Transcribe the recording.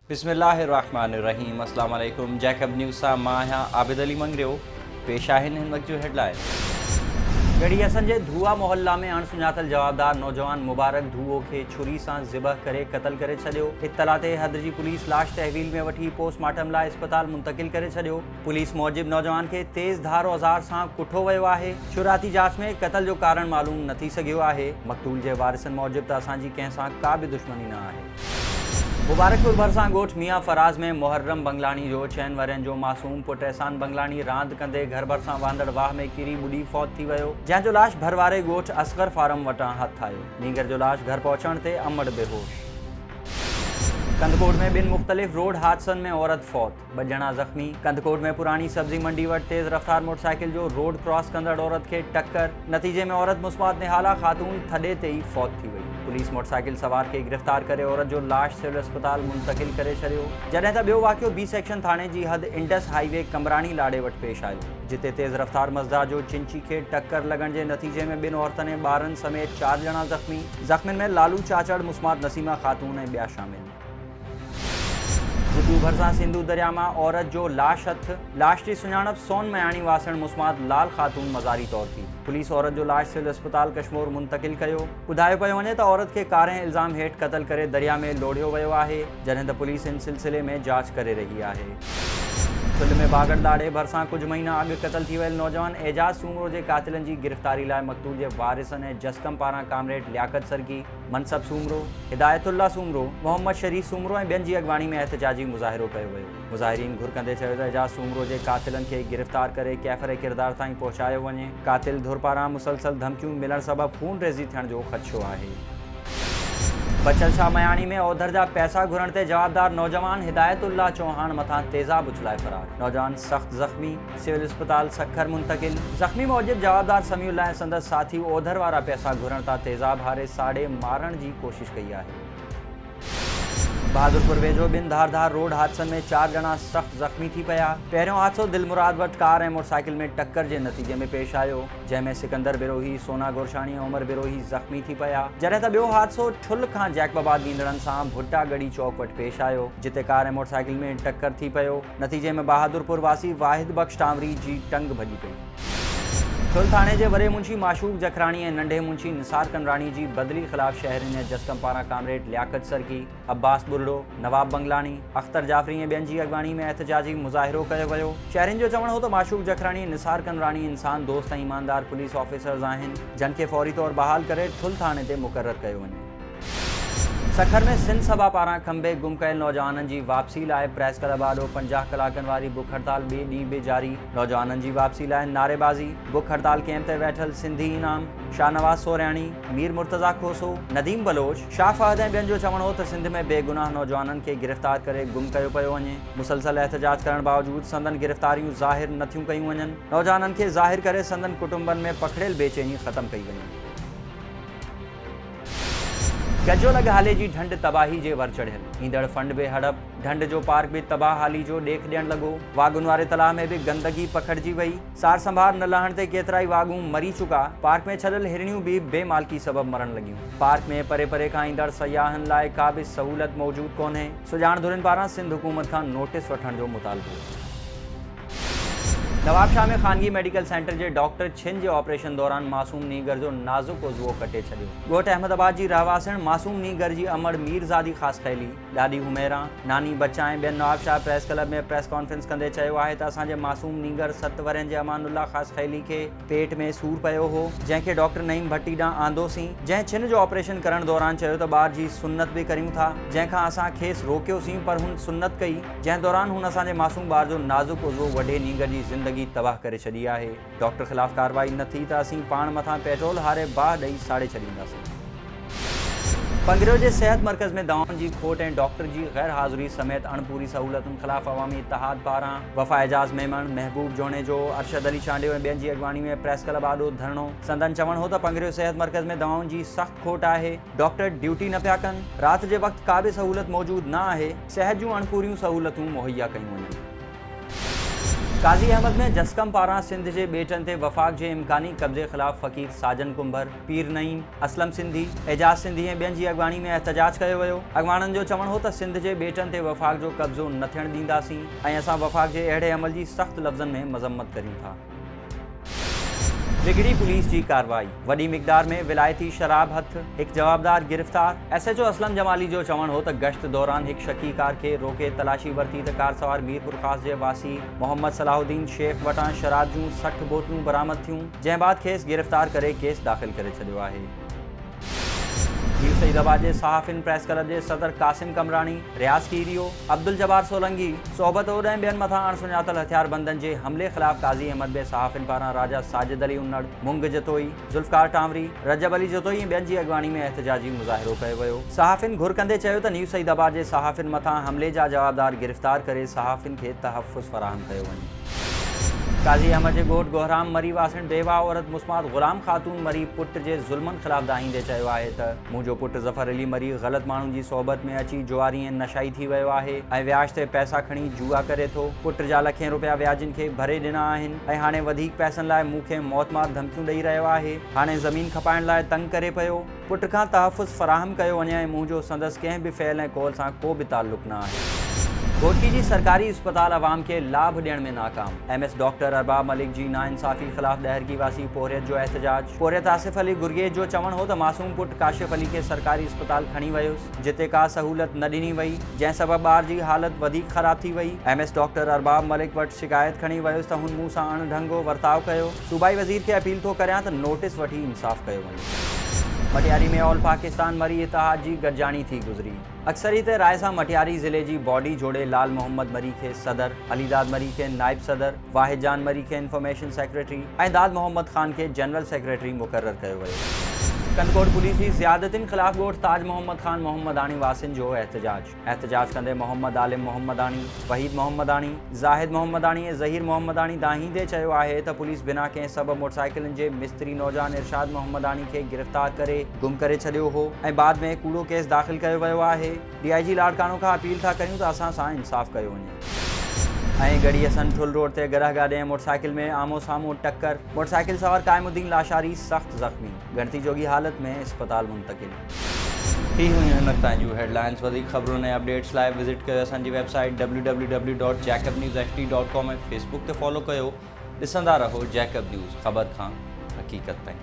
बिस्मिल्लाहिर्रहमानिर्रहीम। अस्सलाम वालेकुम। जैकब न्यूज़ सां मां आहियां आबिद अली मंगरियो। पेश आहिनि हिन वक्त जो हेडलाइन। गढ़ी असन जे धुआ मोहल्ला में अणसुञातल जवाबदार नौजवान मुबारक धुओ खे छुरी सां ज़िबह करे क़त्ल करे छॾियो। इत्तला ते हद जी पुलिस लाश तहवील में वठी पोस्टमार्टम लाइ अस्पताल मुंतकिल करे छॾियो। पुलिस मूजिब नौजवान खे तेज़ धार औज़ार सां कुठो वियो आहे। शुरुआती जांच में क़त्ल जो कारण मालूम न थी सघियो आहे। मक़तूल जे वारिसनि मूजिब त असांजी कंहिं सां का बि दुश्मनी न आहे। मुबारकपुर भरिसां ॻोठ मियां फराज़ में मुहर्रम बंगलानी जो 6 वरनि जो मासूम पुटु एहसान बंगलानी रांदि कंदे घर भरिसां वांदड़ वाह में किरी ॿुॾी फौत थी वियो, जंहिंजो लाश भरवारे ॻोठ असगर फार्म वटां हथु आयो। नीगर जो लाश घर पहुचण ते अमड़ बेहोश। कंदकोट में 2 मुख़्तलिफ़ रोड हादसनि में औरत फौत, 2 ॼणा ज़ख़्मी। कंदकोट में पुरानी सब्जी मंडी वटि तेज़ रफ़्तार मोटरसाइकिल जो रोड क्रॉस कंदड़ औरत खे टक्कर, नतीजे में औरत मुस्मात निहाला ख़ातून थॾे ते ई फौत थी वई। पुलिस मोटरसाइकिल सवार खे गिरफ़्तार करे औरत जो लाश सिविल अस्पताल मुंतकिल करे छॾियो, जॾहिं त ॿियो वाक़ियो बी सेक्शन थाणे जी हद इंडस हाईवे कमरानी लाड़े वटि पेश आयो, जिते तेज़ रफ़्तार मज़दा जो चिंची खे टक्कर लॻण जे नतीजे में 2 औरतनि ऐं ॿारनि समेत 4 ॼणा ज़ख़्मी। ज़ख़्मियुनि में लालू चाचड़, मुस्मात नसीमा ख़ातून ऐं ॿिया शामिल। गुड्डू भरिसां सिंधु दरिया मां औरत जो लाश हथ, लाश जी सुञाणप सोन मयाणी वासण मुस्मात लाल ख़ातून मज़ारी तौर थी। पुलिस औरत जो लाश सिविल अस्पताल कश्मोर मुंतकिल कयो। ॿुधायो पियो वञे त औरत खे कारें इल्ज़ाम हेठि क़त्ल करे दरिया में लोढ़ियो वियो आहे, जॾहिं त पुलिस इन सिलसिले में जांच करे रही आहे। फुल में बागड़ लाड़े भरिसां कुझु महीना अॻु क़त्ल थी वियल नौजवान एजाज सूमरो जे क़ातिलनि जी गिरफ़्तारी लाइ मक़तूल जे वारिसनि ऐं जस्कम पारां कामरेड लियाकत सरकी, मनसब सूमरो, हिदायतुल्ला सूमरो, मोहम्मद शरीफ सूमरो ऐं ॿियनि जी अॻवानी में एहतजाजी मुज़ाहिरो कयो वियो। मुज़ाहिरीन घुर कंदे चयो त एजाज सूमरो जे क़ातिलनि खे गिरफ़्तार करे कैफ़र किरदार ताईं पहुचायो वञे। क़ातिल धुर पारां मुसलसल धमकियूं मिलण सबबि खून रेज़ी थियण जो ख़दशो आहे। बचल शाह मयाणी में ओधर जा पैसा घुरण ते जवाबदार नौजवान हिदायतुल्ला चौहान मथां तेज़ाब उछलाए फरार। नौजवान सख़्त ज़ख़्मी, सिविल अस्पताल सखर मुंतकिल। ज़ख़्मी मूजिब जवाबदार समीउल्ला ऐं संदसि साथी ओधर वारा पैसा घुरण तां तेज़ाब हारे साड़े मारण जी कोशिश कई आहे। बहादुरपुर वेझो 2 धारदार रोड हादसनि में 4 ॼणा सख़्त ज़ख़्मी थी पिया। पहिरियों हादसो दिलमुराद वटि कार ऐं मोटरसाइकिल में टक्कर जे नतीजे में पेश आयो, जंहिंमें सिकंदर बिरोही, सोना गोरशानी ऐं उमर बिरोही ज़ख़्मी थी पिया, जॾहिं त ॿियो हादसो ठुल खां जैकबाबाद ईंदड़नि सां भुट्टा गढ़ी चौक वटि पेश आयो, जिते कार ऐं मोटरसाइकिल में टक्कर थी पियो। नतीजे में बहादुरपुर वासी वाहिद बख्श टांवरी जी टंग भॼी पई। ठुल थाणे जे वॾे मुंशी माशूक जखराणी ऐं नंढे मुंशी निसार कंडराणी जी बदली ख़िलाफ़ शहरनि ऐं जस्कम पारां कामरेड लियाकत सरकी, अब्बास बुर्डो, नवाब बंगलानी, अख्तर जाफ़री ऐं ॿियनि जी अॻवानी में एहतजाजी मुज़ाहिरो कयो वियो। शहरियुनि जो चवणु हो त माशूक जखराणी ऐं निसार कंडराणी इंसान दोस्त ऐं ईमानदार पुलिस ऑफिसर्स आहिनि, जिन खे फौरी तौर बहाल करे ठुल थाणे ते मुक़ररु कयो वञे। सखर में सिंध सभा पारां खंबे गुम कयल नौजवाननि जी वापसी लाइ प्रेस क्लब आॾो 50 कलाकनि वारी बुख हड़ताल ॿिए ॾींहुं बि जारी। नौजवाननि जी वापसी लाइ नारेबाज़ी, बुख हड़ताल कैंप ते वेठल सिंधी इनाम, शाहनवाज़ सोरियाणी, मीर मुर्तज़ा खोसो, नदीम बलोच, शाह फहद ऐं ॿियनि जो चवणु हो त सिंध में बेगुनाह नौजवाननि खे गिरफ़्तार करे गुम कयो पियो वञे। मुसलसल एहतजाज करण बावजूदि संदन गिरफ़्तारियूं ज़ाहिर नथियूं कयूं वञनि। नौजवाननि खे ज़ाहिर करे संदन कुटुंबनि में पखिड़ियल बेचैनी ख़तमु कई वञे। गजो लॻ हाले जी ढंढ तबाही जे वर चढ़ियल, ईंदड़ फंड बि हड़प, ढंढ जो पार्क बि तबाह हाली जो ॾेख ॾियणु लॻो। वागुन वारे तलाउ में बि गंदगी पखिड़िजी वई। सार संभार न लहण ते केतिरा ई वागूं मरी चुका। पार्क में छॾियल हिरणियूं बि बेमालकी सबबि मरण लॻियूं। पार्क में परे परे खां ईंदड़ सयाहनि लाइ का बि सहूलियत मौजूदु कोन्हे। सुजाण धुरियुनि पारां सिंध हुकूमत खां नोटिस वठण जो मुतालबो। नवाबशाह में ख़ानगी मेडिकल सेंटर जे डॉक्टर छिन जे ऑपरेशन दौरान मासूम नीगर जो नाज़ुक उज़वो कटे छॾियो। ॻोठ अहमदाबाद जी रहवासण मासूम नीगर जी अमड़ मीरज़ादी ख़ासि ख़ैली, ॾाॾी हुमेरा, नानी बच्चा ऐं ॿियनि नवाबशाह प्रेस क्लब में प्रेस कॉन्फ्रेंस कंदे चयो आहे त असांजे मासूम नीगर 7 वरनि जे अमानुल्ला ख़ासि ख़ैली खे पेट में सूरु पियो हो, जंहिंखे डॉक्टर नईम भट्टी ॾांहुं आंदोसीं, जंहिं छिन जो ऑपरेशन करण दौरान चयो त ॿार जी सुन्नत बि करियूं था, जंहिंखां असां खेसि रोकियोसीं, पर हुन सुन्नत कई, जंहिं दौरान हुन असांजे मासूम ॿार जो नाज़ुक उज़वो वॾे नीगर जी ज़िंदगी तबाह करे छॾी आहे। डॉक्टर ख़िलाफ़ कार्रवाई न थी त असीं पाण मथां पेट्रोल हारे बाह ॾेई साड़े छॾींदासीं। पंगरियो जे सेहत मर्कज़ में दवाउनि जी खोट ऐं डॉक्टर जी गैर हाज़िरी समेत अणपूरी सहूलियतुनि ख़िलाफ़ अवामी इत्तेहाद पारां वफ़ा एजाज़ मेमन, महबूब जोनेजो, अरशद अली चांडियो ऐं ॿियनि जी अॻवानी में प्रेस क्लब आॾो धरणो। संदन चवणु हो त पंगरियो सेहत मर्कज़ में दवाउनि जी सख़्त खोट आहे। डॉक्टर ड्यूटी न पिया कनि, राति जे वक़्तु का बि सहूलियत मौजूदु न आहे। सेहत जूं अणपूरियूं सहूलियतूं मुहैया कयूं वञनि। काज़ी अहमद में जस्कम पारां सिंध जे बेटन ते वफ़ाक़ जे इम्कानी कब्ज़े ख़िलाफ़ फ़क़ीर साजन कुंभर, पीर नईम, असलम सिंधी, एजाज सिंधी ऐं ॿियनि जी अॻवानी में एहतजाज कयो वियो। अॻवाननि जो चवणु हो त सिंध जे बेटन ते वफ़ाक़ जो कब्ज़ो न थियण ॾींदासीं ऐं असां वफ़ाक़ जे अहिड़े अमल जी सख़्त लफ़्ज़नि में मज़म्मत करियूं था। बिगड़ी पुलिस की कार्रवाई, वडी मिक़दार में विलायती शराब हथ, एक जवाबदार गिरफ्तार। SHO असलम जमाली जो चवणु हो त गश्त दौरान एक शकी कार के रोके तलाशी वरती त कार सवार मीरपुर ख़ास जे वासी मोहम्मद सलाहुद्दीन शेख वटां शराब जूं 60 बोतलूं बरामद थियूं, जंहिं बाद खेसि गिरफ्तार करे केस दाख़िल करे छॾियो आहे। न्यू सईदाबाद जे सहाफ़िन प्रेस क्लब जे सदर कासिम कमरानी, रियाज़ कीरियो, अब्दुल जब्बार सोलंगी, सोबत ओड ऐं ॿियनि मथां अणसुञातल हथियारबंदनि जे हमले ख़िलाफ़ काज़ी अहमद में सहाफ़िन पारां राजा साजिद अली उन्नड़, मुंग जतोई, ज़ुल्फ़कार टांवरी, रजब अली जतोई ऐं ॿियनि जी अॻवानी में एहतजाजी मुज़ाहिरो कयो वियो। सहाफ़िन घुर कंदे चयो त न्यू सईदाबाद जे सहाफ़िन मथां हमले जा जवाबदार गिरफ़्तार करे सहाफ़िन खे तहफ़्फ़ुज़ फ़राहम कयो वञे। काज़ी अहमद जे ॻोठ गोहराम मरी वासिन बेवा औरत मुस्मात ग़ुलाम ख़ातून मरी पुट जे ज़ुल्मनि ख़िलाफ़ दाहींदे चयो आहे त मुंहिंजो पुटु ज़फ़र अली मरी ग़लति माण्हुनि जी सोबत में अची जुआरी ऐं नशाई थी वियो आहे ऐं व्याज ते पैसा खणी जुआ करे थो। पुट जा लखें रुपया व्याजनि खे भरे ॾिना आहिनि ऐं हाणे वधीक पैसनि लाइ मूंखे मौतमार धमकियूं ॾेई रहियो आहे। हाणे ज़मीन खपाइण लाइ तंग करे पियो। पुट खां तहफ़्फ़ुज़ फ़राहम कयो वञे ऐं मुंहिंजो संदसि कंहिं बि फ़इल ऐं कौल सां को बि ताल्लुक़ न आहे। घोटकी जी सरकारी अस्पताल अवाम के लाभ ॾियण में नाकाम। MS डॉक्टर अरबाब मलिक जी नाइंसाफ़ी ख़िलाफ़ ॾहरकी वासी पोरियत जो एहतजाज। पोरियत आसिफ अली गुरगेज जो चवणु हो त मासूम पुट काशिफ अली खे सरकारी अस्पताल खणी वियुसि, जिते का सहूलियत न ॾिनी वई, जंहिं सबबु ॿार जी हालत वधीक ख़राब थी वई। MS डॉक्टर अरबाब मलिक वटि शिकायत खणी वियुसि त हुन मूं सां अणढंगो वर्ताव कयो। सूबाई वज़ीर खे अपील थो करियां त नोटिस वठी इंसाफ़ कयो वञे। मटियारी में ऑल पाकिस्तान मरी इतिहाद जी गॾिजाणी थी गुज़री। अक्सरियत राय सां मटियारी ज़िले जी बॉडी जोड़े लाल मोहम्मद मरी खे सदर, अलीदाद मरी खे नाइब सदर, वाहिद जान मरी खे इंफॉर्मेशन सेक्रेटरी ऐं दाद मोहम्मद ख़ान खे जनरल सेक्रेटरी मुक़ररु कयो वियो। कनकोट पुलिस जी ज़ियादतियुनि ख़िलाफ़ ॻोठ ताज मोहम्मद ख़ान मोहम्मदानी वासिन जो एहतजाज कंदे मोहम्मद आलिम मोहम्मदानी, वहीद मोहम्मदानी, ज़ाहिद मोहम्मदानी ऐं ज़हीर मोहम्मदानी दाहींदे चयो आहे त पुलिस बिना कंहिं सबबु मोटरसाइकिलनि जे मिस्त्री नौजवान इरशाद मोहम्मदानी खे गिरफ़्तार करे गुम करे छॾियो हो ऐं बाद में कूड़ो केस दाख़िल कयो वियो आहे। DIG लाड़कानो खां अपील था करियूं त असां सां इंसाफ़ कयो वञे। ऐं गढ़ी असन ठुल रोड ते गरह गाॾी ऐं मोटरसाइकिल में आमो साम्हूं टक्कर, मोटरसाइकिल सवार क़ाइमुद्दीन लाशारी सख़्त ज़ख़्मी, गणती जोगी हालत में अस्पताल मुंतक़िल। ही हुई हिन वक़्त ताईं जूं हेडलाइंस। वधीक ख़बरुनि ऐं अपडेट्स लाइ विज़िट कयो असांजी वेबसाइट www.jacobnewsht.com ऐं फेसबुक ते फॉलो कयो। ॾिसंदा रहो जैकब न्यूज़, ख़बर खां हक़ीक़त ताईं।